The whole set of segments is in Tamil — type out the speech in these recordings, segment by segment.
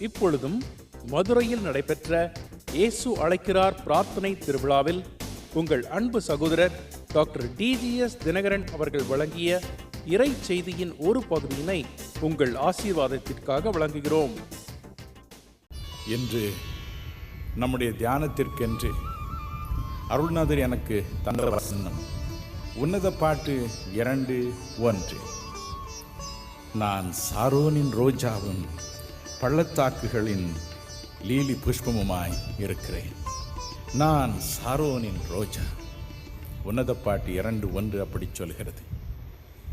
இப்பொழுதும் மதுரையில் நடைபெற்ற இயேசு அழைக்கிறார் பிரார்த்தனை திருவிழாவில் உங்கள் அன்பு சகோதரர் டாக்டர் டிஜிஎஸ் தினகரன் அவர்கள் வழங்கிய இறை செய்தியின் ஒரு பகுதியினை உங்கள் ஆசீர்வாதத்திற்காக வழங்குகிறோம். இன்று நம்முடைய தியானத்திற்கென்று அருள்நாதர் எனக்கு தந்த வசனம் உன்னத பாட்டு 2:1. நான் சாரோனின் ரோஜாவும் பள்ளத்தாக்குகளின் லீலி புஷ்பமுமாய் இருக்கிறேன். நான் சாரோனின் ரோஜா. உன்னத பாட்டு 2:1 அப்படி சொல்கிறது.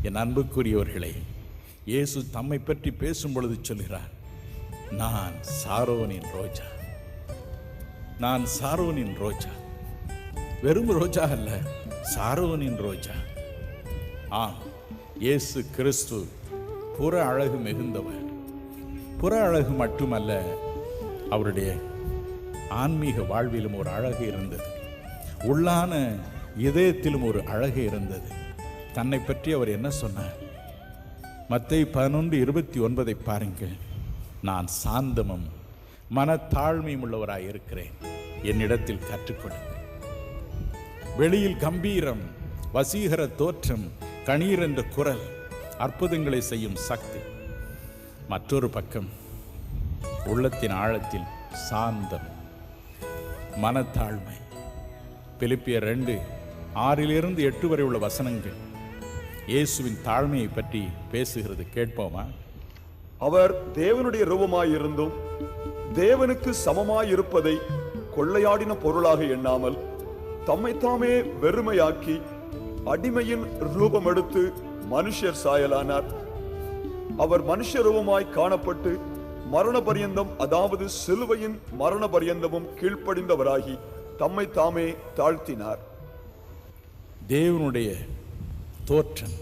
என் அன்புக்குரியவர்களே, இயேசு தம்மை பற்றி பேசும் பொழுது சொல்கிறார், நான் சாரோனின் ரோஜா. நான் சாரோனின் ரோஜா. வெறும் ரோஜா அல்ல, சாரோனின் ரோஜா. ஆம், இயேசு கிறிஸ்து புற அழகு மிகுந்தவர். புற அழகு மட்டுமல்ல, அவருடைய ஆன்மீக வாழ்விலும் ஒரு அழகு இருந்தது. உள்ளான இதயத்திலும் ஒரு அழகு இருந்தது. தன்னை பற்றி அவர் என்ன சொன்னார்? மத்தேயு 11:29 பாருங்கள். நான் சாந்தமும் மனத்தாழ்மையும் உள்ளவராய் இருக்கிறேன், என்னிடத்தில் கற்றுக்கொள்ளுங்கள். வெளியில் கம்பீரம், வசீகர தோற்றம், கணீர் என்ற குரல், அற்புதங்களை செய்யும் சக்தி. மற்றொரு பக்கம் உள்ளத்தின் ஆழத்தில் சாந்தம், மனத்தாழ்மை. பிலிப்பியர் 2:6-8 வரை உள்ள வசனங்கள் இயேசுவின் தாழ்மையை பற்றி பேசுகிறது. கேட்போமா? அவர் தேவனுடைய ரூபமாயிருந்தும் தேவனுக்கு சமமாயிருப்பதை கொள்ளையாடின பொருளாக எண்ணாமல் தம்மைத்தாமே வெறுமையாக்கி அடிமையின் ரூபம் எடுத்து மனுஷர் சாயலானார். அவர் மனுஷ ரூபமாய் காணப்பட்டு மரண பரியந்தம், அதாவது சிலுவையின் மரண பரியந்தமும் கீழ்ப்படிந்தவராகி தம்மை தாமே தாழ்த்தினார். தேவனுடைய தோற்றம்,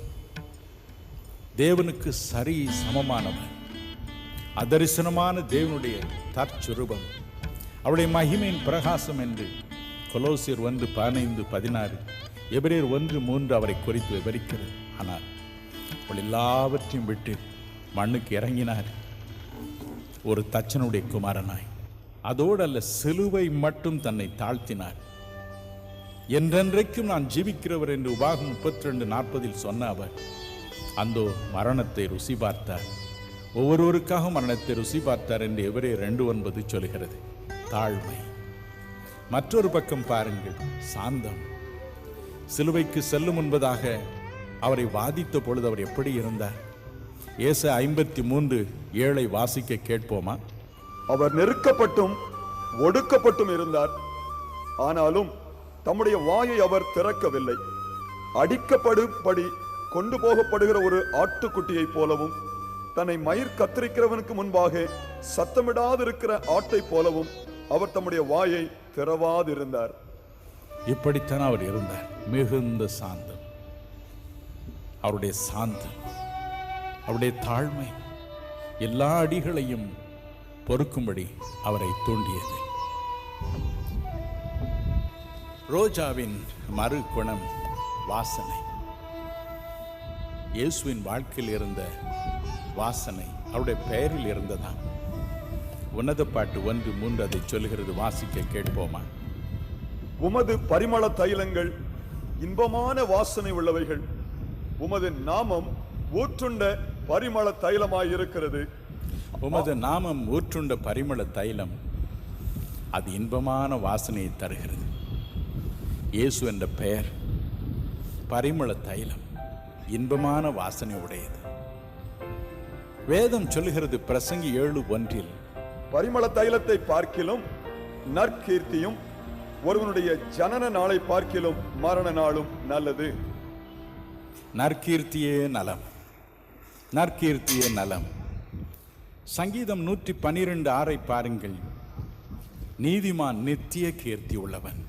தேவனுக்கு சரி சமமானவர், அதரிசனமான தேவனுடைய தற்சுரூபம், அவருடைய மகிமையின் பிரகாசம் என்று கொலோசியர் 1:15-16, எபிரேயர் 1:3 அவரை குறித்து விவரிக்கிறது. ஆனால் அவள் எல்லாவற்றையும் விட்டு மண்ணுக்கு இறங்கினார், ஒரு தச்சனுடைய குமாரனாய். அதோடு அல்ல, சிலுவை மட்டும் தன்னை தாழ்த்தினார். என்றென்றைக்கும் நான் ஜீவிக்கிறவர் என்று உபாகம் 32:40 சொன்ன அவர் அந்தோ மரணத்தை ருசி பார்த்தார். ஒவ்வொருவருக்காக மரணத்தை ருசி பார்த்தார் என்று எபிரேயர் 2:9 சொல்கிறது. தாழ்மை. மற்றொரு பக்கம் பாருங்கள், சாந்தம். சிலுவைக்கு செல்லும் முன்பதாக அவரை வாதித்த பொழுது அவர் எப்படி இருந்தார்? ஏசாயா 53:7 வாசிக்க கேட்போமா? அவர் நெருக்கப்பட்டும் ஒடுக்கப்பட்டும் இருந்தார், ஆனாலும் தம்முடைய வாயை அவர் திறக்கவில்லை. அடிக்கப்படும்படி கொண்டு போகப்படுகிற ஒரு ஆட்டுக்குட்டியை போலவும், தன்னை மயிர் கத்தரிக்கிறவனுக்கு முன்பாக சத்தமிடாதிருக்கிற ஆட்டை போலவும் அவர் தம்முடைய வாயை திறவாதிருந்தார். இப்படித்தான் அவர் இருந்தார். மிகுந்த சாந்தம். அவருடைய சாந்தம், அவருடைய தாழ்மை எல்லா அடிகளையும் பொறுக்கும்படி அவரை தூண்டியது. ரோஜாவின் மறு குணம் வாசனை. இயேசுவின் வாழ்க்கையில் இருந்த வாசனை அவருடைய பெயரில் இருந்ததாம். உன்னத பாட்டு 1:3 அதை சொல்லுகிறது. வாசிக்க கேட்போமா? உமது பரிமள தைலங்கள் இன்பமான வாசனை உள்ளவைகள், உமது நாமம் ஊற்றுண்ட பரிமள தைலமாயிருக்கிறது. உமது நாமம் ஊற்றுண்ட பரிமள தைலம், அது இன்பமான வாசனையை தருகிறது. இயேசு என்ற பெயர் பரிமள தைலம், இன்பமான வாசனை உடையது. வேதம் சொல்லுகிறது பிரசங்கி 7:1, பரிமள தைலத்தை பார்க்கிலும் நற்கீர்த்தியும் ஒருவனுடைய ஜனன நாளை பார்க்கிலும் மரண நாளும் நல்லது. நற்கீர்த்தியே நலம், நற்கீர்த்தியே நலம். சங்கீதம் 112:6 பாருங்கள். நீதிமான் நித்திய கீர்த்தி உள்ளவன்.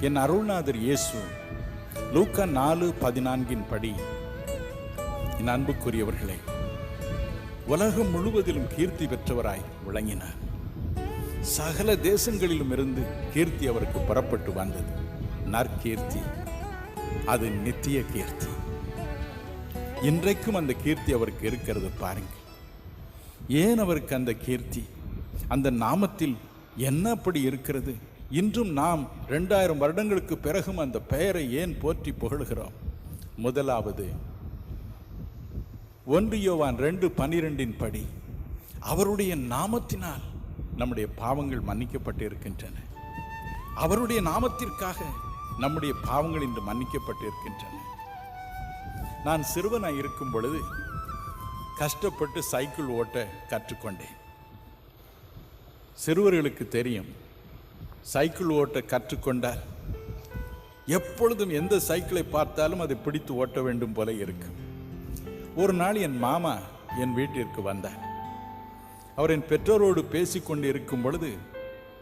என் அருள்நாதர் இயேசு லூக்கா 4:14 படி, என் அன்புக்குரியவர்களே, உலகம் முழுவதிலும் கீர்த்தி பெற்றவராய் விளங்கினார். சகல தேசங்களிலும் இருந்து கீர்த்தி அவருக்கு புறப்பட்டு வந்தது. நற்கீர்த்தி, அது நித்திய கீர்த்தி. இன்றைக்கும் அந்த கீர்த்தி அவருக்கு இருக்கிறது. பாருங்கள், ஏன் அவருக்கு அந்த கீர்த்தி? அந்த நாமத்தில் என்ன அப்படி இருக்கிறது? இன்றும் நாம் 2000 வருடங்களுக்கு பிறகும் அந்த பெயரை ஏன் போற்றி புகழுகிறோம்? முதலாவது 1 யோவான் 2:12 படி அவருடைய நாமத்தினால் நம்முடைய பாவங்கள் மன்னிக்கப்பட்டு இருக்கின்றன. அவருடைய நாமத்திற்காக நம்முடைய பாவங்கள் இன்று மன்னிக்கப்பட்டு இருக்கின்றன. நான் சிறுவனாய் இருக்கும் பொழுது கஷ்டப்பட்டு சைக்கிள் ஓட்ட கற்றுக்கொண்டேன். சிறுவர்களுக்கு தெரியும், சைக்கிள் ஓட்ட கற்றுக்கொண்டால் எப்பொழுதும் எந்த சைக்கிளை பார்த்தாலும் அதை பிடித்து ஓட்ட வேண்டும் போல இருக்கும். ஒரு நாள் என் மாமா என் வீட்டிற்கு வந்தார். அவர் என் பெற்றோரோடு பேசிக்கொண்டு இருக்கும் பொழுது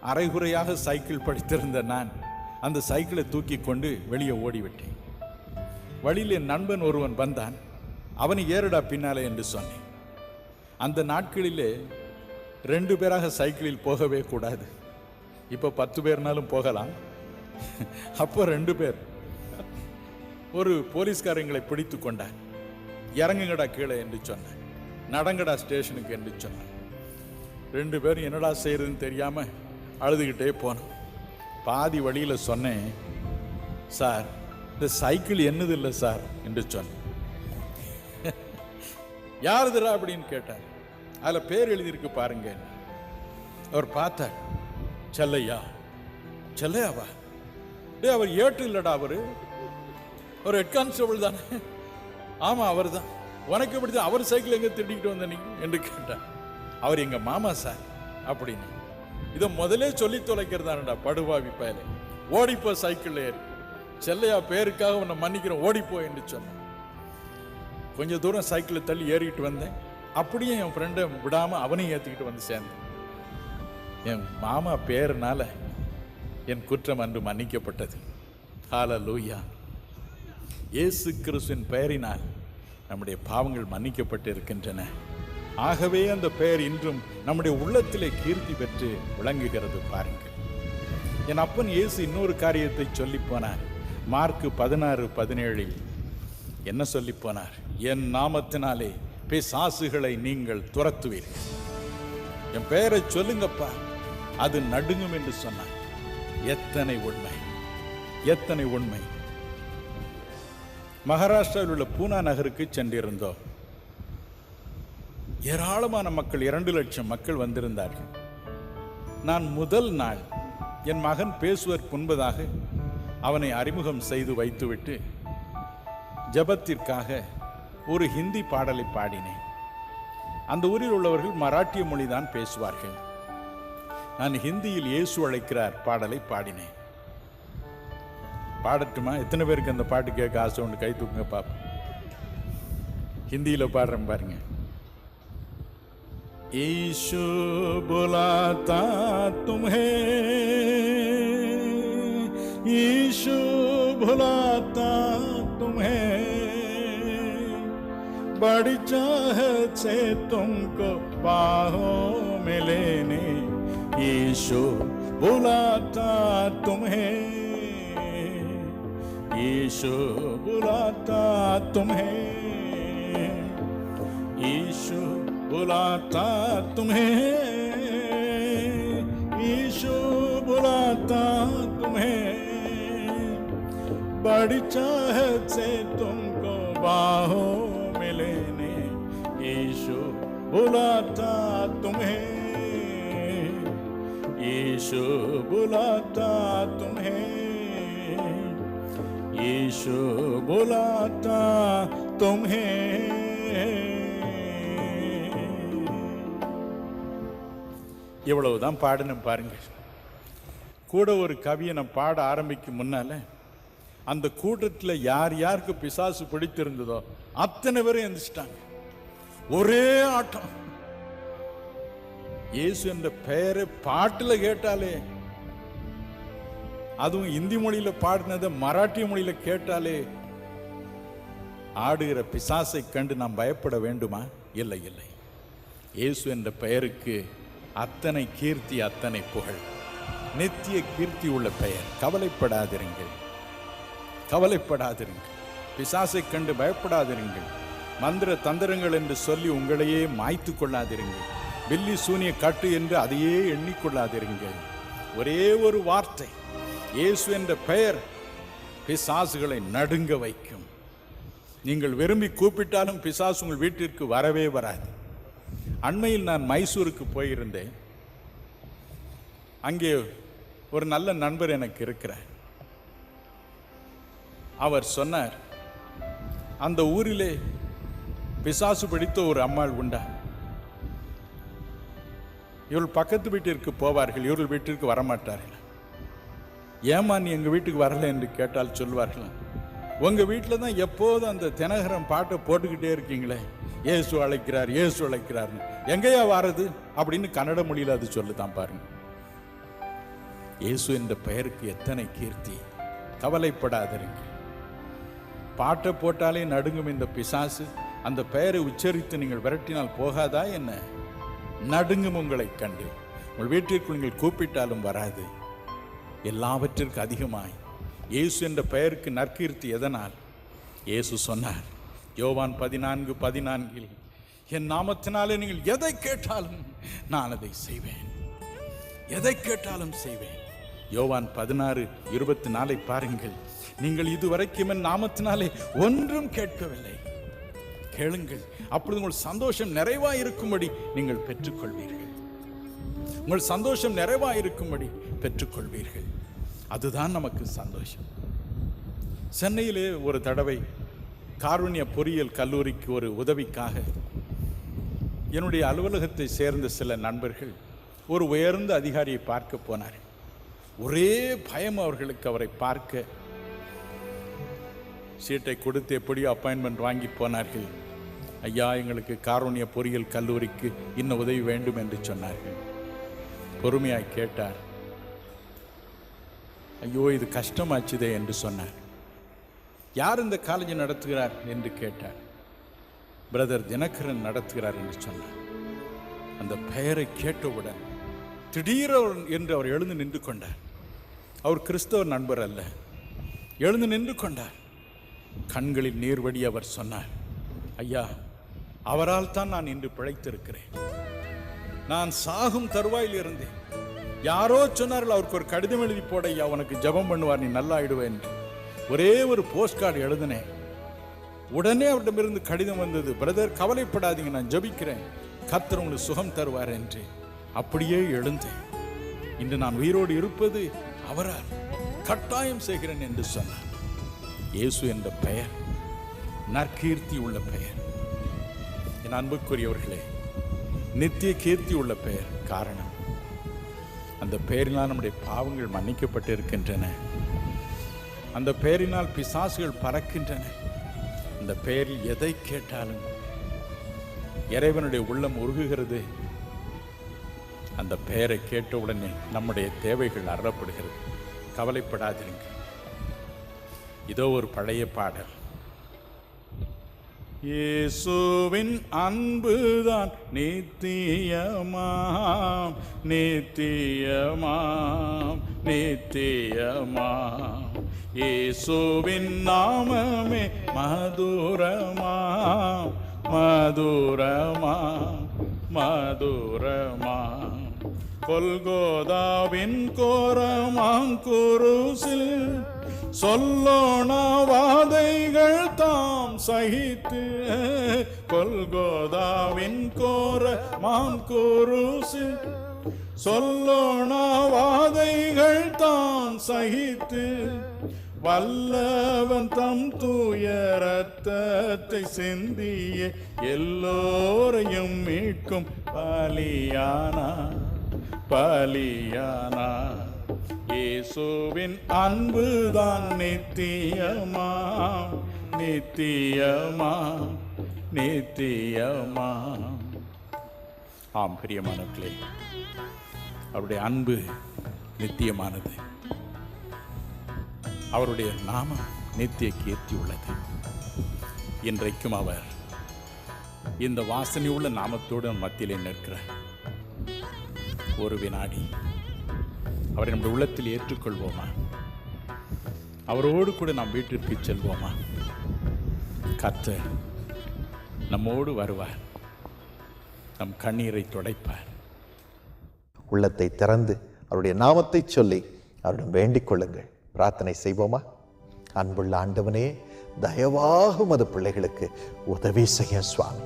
அரைகுறையாக சைக்கிள் படித்திருந்த நான் அந்த சைக்கிளை தூக்கி கொண்டு வெளியே ஓடிவிட்டேன். வழியில் என் நண்பன் ஒருவன் வந்தான். அவனை ஏறுடா பின்னாலே என்று சொன்னேன். அந்த நாட்களிலே 2 பேராக சைக்கிளில் போகவே கூடாது. இப்போ 10 பேர்னாலும் போகலாம். அப்போ 2 பேர். ஒரு போலீஸ்காரங்களை பிடித்து கொண்டார். இறங்குங்கடா கீழே என்று சொன்னார். நடங்கடா ஸ்டேஷனுக்கு என்று சொன்னார். 2 பேரும் என்னடா செய்யறதுன்னு தெரியாம அழுதுகிட்டே போனோம். பாதி வழியில் சொன்னேன், சார் இந்த சைக்கிள் என்னது இல்லை சார் என்று சொன்னேன். யாருதுரா அப்படின்னு கேட்டார். அதில் பேர் எழுதியிருக்கு பாருங்க. அவர் பார்த்தார். செல்லையா. செல்லையாவா? டே அவர் ஏட்டு இல்லடா, அவரு ஒரு ஹெட் கான்ஸ்டபிள் தானே. ஆமா அவர் தான். உனக்கு எப்படி தான் அவர் சைக்கிள் எங்க திருடிக்கிட்டு வந்த நீ என்று கேட்டார். அவர் எங்க மாமா சார் அப்படின்னு. இதை முதலே சொல்லி தொலைக்கிறதானடா படுபாவி பயலே. ஓடிப்போ சைக்கிள் ஏறி. செல்லையா பேருக்காக உன்னை மன்னிக்கிறேன், ஓடிப்போ என்று சொன்னேன். கொஞ்சம் தூரம் சைக்கிளை தள்ளி ஏறிக்கிட்டு வந்தேன். அப்படியே என் ஃப்ரெண்டை விடாமல் அவனையும் ஏற்றிக்கிட்டு வந்து சேர்ந்தேன். என் மாமா பேருனால என் குற்றம் அன்று மன்னிக்கப்பட்டது. ஹல்லேலூயா. இயேசு கிறிஸ்துவின் பெயரினால் நம்முடைய பாவங்கள் மன்னிக்கப்பட்டு இருக்கின்றன. ஆகவே அந்த பெயர் இன்றும் நம்முடைய உள்ளத்திலே கீர்த்தி பெற்று விளங்குகிறது. பாருங்கள், என் அப்பன் இயேசு இன்னொரு காரியத்தை சொல்லி போனார். மார்க் 16:17 என்ன சொல்லி போனார்? என் நாமத்தினாலே பிசாசுகளை நீங்கள் துரத்துவீர்கள். என் பெயரை சொல்லுங்கப்பா, அது நடுங்கும் என்று சொன்னார். எத்தனை உண்மை, எத்தனை உண்மை. மகாராஷ்டிராவில் உள்ள பூனா நகருக்கு சென்றிருந்தோம். ஏராளமான மக்கள், 2 லட்சம் மக்கள் வந்திருந்தார்கள். நான் முதல் நாள் என் மகன் பேசுவதற்கு முன்பதாக அவனை அறிமுகம் செய்து வைத்துவிட்டு ஜபத்திற்காக ஒரு ஹிந்தி பாடலை பாடினேன். அந்த ஊரில் உள்ளவர்கள் மராட்டிய மொழிதான் பேசுவார்கள். நான் ஹிந்தியில் இயேசு அழைக்கிறார் பாடலை பாடினேன். பாடட்டுமா? எத்தனை பேருக்கு அந்த பாட்டு கேட்க ஆசை உண்டு? கை தூக்குங்க பாப்பா. ஹிந்தியில் பாடுறேன் பாருங்க. ईशु बुलाता तुम्हें, ईशु बुलाता तुम्हें, बड़ी चाहत से तुमको बाहों में लेने, ईशु बुलाता तुम्हें, ईशु बुलाता तुम्हें, ईशु बुलाता तुम्हें, यीशु बुलाता तुम्हें, बड़ी चाहत से तुमको बाहों में लेने, यीशु बुलाता तुम्हें, यीशु बुलाता तुम्हें, यीशु बुलाता तुम्हें. இவ்வளவுதான் பாடணும் பாருங்கள். கூட ஒரு கவியை நான் பாட ஆரம்பிக்கும் முன்னால அந்த கூட்டத்தில் யார் யாருக்கு பிசாசு பிடித்திருந்ததோ அத்தனை பேரும் எந்திரிச்சிட்டாங்க. ஒரே ஆட்டம். இயேசு என்ற பெயரை பாட்டில் கேட்டாலே, அதுவும் இந்தி மொழியில பாடினதை மராட்டிய மொழியில கேட்டாலே ஆடுகிற பிசாசை கண்டு நாம் பயப்பட வேண்டுமா? இல்லை இல்லை. இயேசு என்ற பெயருக்கு அத்தனை கீர்த்தி, அத்தனை புகழ், நித்திய கீர்த்தி உள்ள பெயர். கவலைப்படாதிருங்கள், கவலைப்படாதிருங்கள். பிசாசை கண்டு பயப்படாதிருங்கள். மந்திர தந்திரங்கள் என்று சொல்லி உங்களையே மாய்த்து கொள்ளாதிருங்கள். பில்லி சூனிய கட்டு என்று அதையே எண்ணிக்கொள்ளாதிருங்கள். ஒரே ஒரு வார்த்தை, இயேசு என்ற பெயர் பிசாசுகளை நடுங்க வைக்கும். நீங்கள் விரும்பி கூப்பிட்டாலும் பிசாசு உங்கள் வீட்டிற்கு வரவே வராது. அண்மையில் நான் மைசூருக்கு போயிருந்தேன். அங்கே ஒரு நல்ல நண்பர் எனக்கு இருக்கிறார். அவர் சொன்னார், அந்த ஊரிலே பிசாசு பிடித்த ஒரு அம்மாள் உண்டா, இவர்கள் பக்கத்து வீட்டிற்கு போவார்கள், இவர்கள் வீட்டிற்கு வரமாட்டார்கள். ஏமா நீ எங்கள் வீட்டுக்கு வரல என்று கேட்டால் சொல்வார்கள், உங்கள் வீட்டில் தான் எப்போதும் அந்த தினகரன் பாட்டை போட்டுக்கிட்டே இருக்கீங்களே, இயேசு அழைக்கிறார் இயேசு அழைக்கிறார்னு, எங்கேயா வாரது அப்படின்னு கன்னட மொழியில் அது சொல்லுதான் பாருங்க. இயேசு என்ற பெயருக்கு எத்தனை கீர்த்தி. கவலைப்படாதிருங்க. பாட்டை போட்டாலே நடுங்கும் இந்த பிசாசு. அந்த பெயரை உச்சரித்து நீங்கள் விரட்டினால் போகாதா என்ன? நடுங்கும் உங்களை கண்டு. உங்கள் வீட்டிற்கு நீங்கள் கூப்பிட்டாலும் வராது. எல்லாவற்றிற்கு அதிகமாய் இயேசு என்ற பெயருக்கு நற்கீர்த்தி எதனால்? இயேசு சொன்னார் யோவான் 14:14, என் நாமத்தினாலே நீங்கள் எதை கேட்டாலும் நான் அதை செய்வேன், எதை கேட்டாலும் செய்வேன். யோவான் 16:24 பாருங்கள், நீங்கள் இதுவரைக்கும் என் நாமத்தினாலே ஒன்றும் கேட்கவில்லை, கேளுங்கள், அப்பொழுது உங்கள் சந்தோஷம் நிறைவாயிருக்கும்படி நீங்கள் பெற்றுக்கொள்வீர்கள். உங்கள் சந்தோஷம் நிறைவாயிருக்கும்படி பெற்றுக்கொள்வீர்கள். அதுதான் நமக்கு சந்தோஷம். சென்னையிலே ஒரு தடவை காருண்ய பொறியியல் கல்லூரிக்கு ஒரு உதவிக்காக என்னுடைய அலுவலகத்தை சேர்ந்த சில நண்பர்கள் ஒரு உயர்ந்த அதிகாரியை பார்க்க போனார்கள். ஒரே பயம் அவர்களுக்கு அவரை பார்க்க. சீட்டை கொடுத்து எப்படியோ அப்பாயின்மெண்ட் வாங்கி போனார்கள். ஐயா, எங்களுக்கு காருண்ய பொறியியல் கல்லூரிக்கு இன்னும் உதவி வேண்டும் என்று சொன்னார்கள். பொறுமையாய் கேட்டார். ஐயோ, இது கஷ்டமாச்சுதே என்று சொன்னார். யார் இந்த காலேஜ் நடத்துகிறார் என்று கேட்டார். பிரதர் தினகரன் நடத்துகிறார் என்று சொன்னார். அந்த பெயரை கேட்டவுடன் திடீரென என்று அவர் எழுந்து நின்று கொண்டார். அவர் கிறிஸ்தவ நண்பர் அல்ல. எழுந்து நின்று கொண்டார். கண்களில் நீர் வடி அவர் சொன்னார், ஐயா, அவரால் தான் நான் இன்று பிழைத்திருக்கிறேன். நான் சாகும் தருவாயில் இருந்தேன். யாரோ சொன்னார்கள், அவருக்கு ஒரு கடிதம் எழுதி போட, ஐயா உனக்கு ஜெபம் பண்ணுவார், நீ நல்லா ஆயிடுவேன் என்று. ஒரே ஒரு போஸ்ட் கார்டு எழுதினேன். உடனே அவரிடமிருந்து கடிதம் வந்தது, பிரதர் கவலைப்படாதீங்க, நான் ஜெபிக்கிறேன், கர்த்தர் உங்களுக்கு சுகம் தருவார் என்று. அப்படியே எழுந்தேன். இன்று நான் உயிரோடு இருப்பது அவரால், கட்டாயம் செய்கிறேன் என்று சொன்னார். இயேசு என்ற பெயர் நற்கீர்த்தி உள்ள பெயர். என் அன்புக்குரியவர்களே, நித்திய கீர்த்தி உள்ள பெயர். காரணம், அந்த பெயரினால் நம்முடைய பாவங்கள் மன்னிக்கப்பட்டு இருக்கின்றன. அந்த பெயரினால் பிசாசுகள் பறக்கின்றன. அந்த பெயரில் எதை கேட்டாலும் இறைவனுடைய உள்ளம் உருகுகிறது. அந்த பெயரை கேட்டவுடனே நம்முடைய தேவைகள் அறப்படுகிறது. கவலைப்படாதிருங்க. இதோ ஒரு பழைய பாடல். இயேசுவின் அன்புதான் நித்தியமாம், நித்தியமாம், நித்தியமாம். இயேசுவின் நாமமே மதுரமாம், மதுரமாம், மதுரமாம். கொல்கோதாவின் கோரமாம் குருசில் சொல்லோன வாதைகள் தாம் சகித்து, கொல்கோதாவின் கோரமாம் குருசில் சொல்லோன வாதைகள் தாம் சகித்து, வல்லவன் தம் தூய ரத்தத்தை சிந்திய எல்லோரையும் மீட்கும் பலியானா, பலியானா. இயேசுவின் அன்புதான் நித்தியமாம், நித்தியமாம், நித்தியமாம். ஆம் பிரியமானவர்களே, அவருடைய அன்பு நித்தியமானது. அவருடைய நாமம் நித்திய கீர்த்தி உள்ளது. இன்றைக்கும் அவர் இந்த வாசனை உள்ள நாமத்தோடு மத்தியிலே நிற்கிறார். ஒரு வினாடி அவரை நம்முடைய உள்ளத்தில் ஏற்றுக்கொள்வோமா? அவரோடு கூட நாம் வீட்டிற்கு செல்வோமா? கர்த்தர் நம்மோடு வருவார். நம் கண்ணீரை துடைப்பார். உள்ளத்தை திறந்து அவருடைய நாமத்தை சொல்லி அவரிடம் வேண்டிக் கொள்ளுங்கள். பிரார்த்தனை செய்வோமா? அன்புள்ள ஆண்டவனே, தயவாக உமது பிள்ளைகளுக்கு உதவி செய்ய சுவாமி.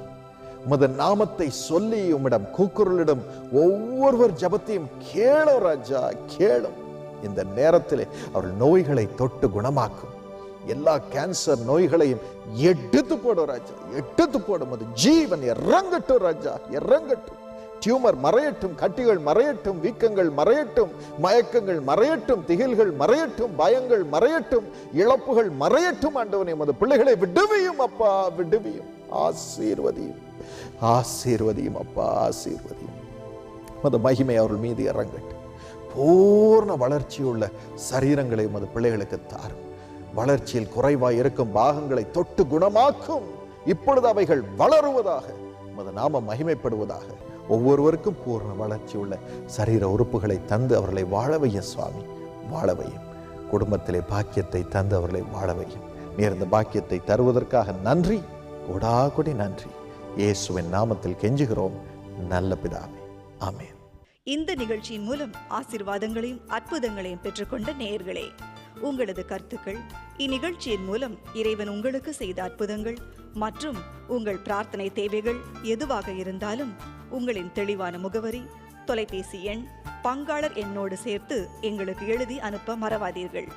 உமது நாமத்தை சொல்லி உம்மிடம் கூக்குரலிடம் ஒவ்வொருவர் ஜபத்தையும் கேளும் ராஜா, கேளும். இந்த நேரத்திலே அவர்கள் நோய்களை தொட்டு குணமாக்கும். எல்லா கேன்சர் நோய்களையும் எடுத்து போடும் ராஜா, எடுத்து போடும். அது ஜீவன் இறங்கட்டும் ராஜா, இறங்கட்டும். டியூமர் மறையட்டும், கட்டிகள் மறையட்டும், வீக்கங்கள் மறையட்டும், மயக்கங்கள் மறையட்டும், திகில்கள் மறையட்டும், பயங்கள் மறையட்டும், இழப்புகள் மறையட்டும். ஆண்டவனே, உமது பிள்ளைகளை விடுவியும் அப்பா, விடுவியும். ஆசீர்வதியும், ஆசீர்வதியும் அப்பா, ஆசீர்வதியும். உமது மகிமை அவர்கள் மீது இறங்கட்டும். பூர்ண வளர்ச்சியுள்ள சரீரங்களை உமது பிள்ளைகளுக்கு தாரும். வளர்ச்சியில் குறைவாய் இருக்கும் பாகங்களை தொட்டு குணமாக்கும். இப்பொழுது அவைகள் வளருவதாக, உமது நாமம் மகிமைப்படுவதாக. ஒவ்வொருவருக்கும் பூர்ண வளர்ச்சி உள்ள சரீர உறுப்புகளை தந்து அவர்களை வாழவையும் சுவாமி, வாழவையும். குடும்பத்திலே பாக்கியத்தை தந்து அவர்களை வாழவையும். நேர்ந்த பாக்கியத்தை தருவதற்காக நன்றி, கொடாகொடி நன்றி. இயேசுவின் நாமத்தில் கெஞ்சுகிறோம் நல்ல பிதாவே, ஆமென். இந்த நிகழ்ச்சியின் மூலம் ஆசீர்வாதங்களையும் அற்புதங்களையும் பெற்றுக்கொண்ட நேயர்களே, உங்களது கருத்துக்கள், இந்நிகழ்ச்சியின் மூலம் இறைவன் உங்களுக்கு செய்த அற்புதங்கள் மற்றும் உங்கள் பிரார்த்தனை தேவைகள் எதுவாக இருந்தாலும் உங்களின் தெளிவான முகவரி, தொலைபேசி எண், பங்காளர் எண்ணோடு சேர்த்து எங்களுக்கு எழுதி அனுப்ப மறவாதீர்கள்.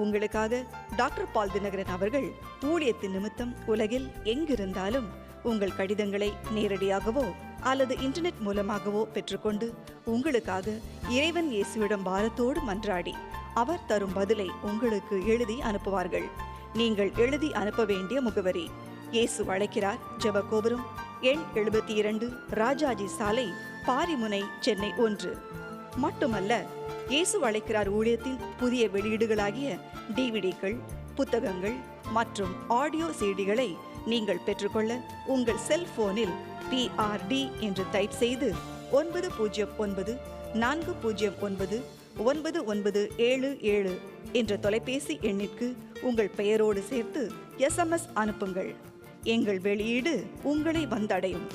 உங்களுக்காக டாக்டர் பால் தினகரன் அவர்கள் ஊழியத்தின் நிமித்தம் உலகில் எங்கிருந்தாலும் உங்கள் கடிதங்களை நேரடியாகவோ அல்லது இன்டர்நெட் மூலமாகவோ பெற்றுக்கொண்டு உங்களுக்காக இறைவன் இயேசுவிடம் பாரத்தோடு மன்றாடி அவர் தரும் பதிலை உங்களுக்கு எழுதி அனுப்புவார்கள். நீங்கள் எழுதி அனுப்ப வேண்டிய முகவரி: இயேசு அழைக்கிறார், ஜெபகோபுரம், எண் 72, ராஜாஜி சாலை, பாரிமுனை, சென்னை 1. மட்டுமல்ல, இயேசு அழைக்கிறார் ஊழியத்தின் புதிய வெளியீடுகளாகிய டிவிடிக்கள், புத்தகங்கள் மற்றும் ஆடியோ சிடிகளை நீங்கள் பெற்றுக்கொள்ள உங்கள் செல்போனில் PRD என்று டைப் செய்து 909 409 9977 என்ற தொலைபேசி எண்ணிற்கு உங்கள் பெயரோடு சேர்த்து SMS அனுப்புங்கள். எங்கள் வெளியீடு உங்களை வந்தடையும்.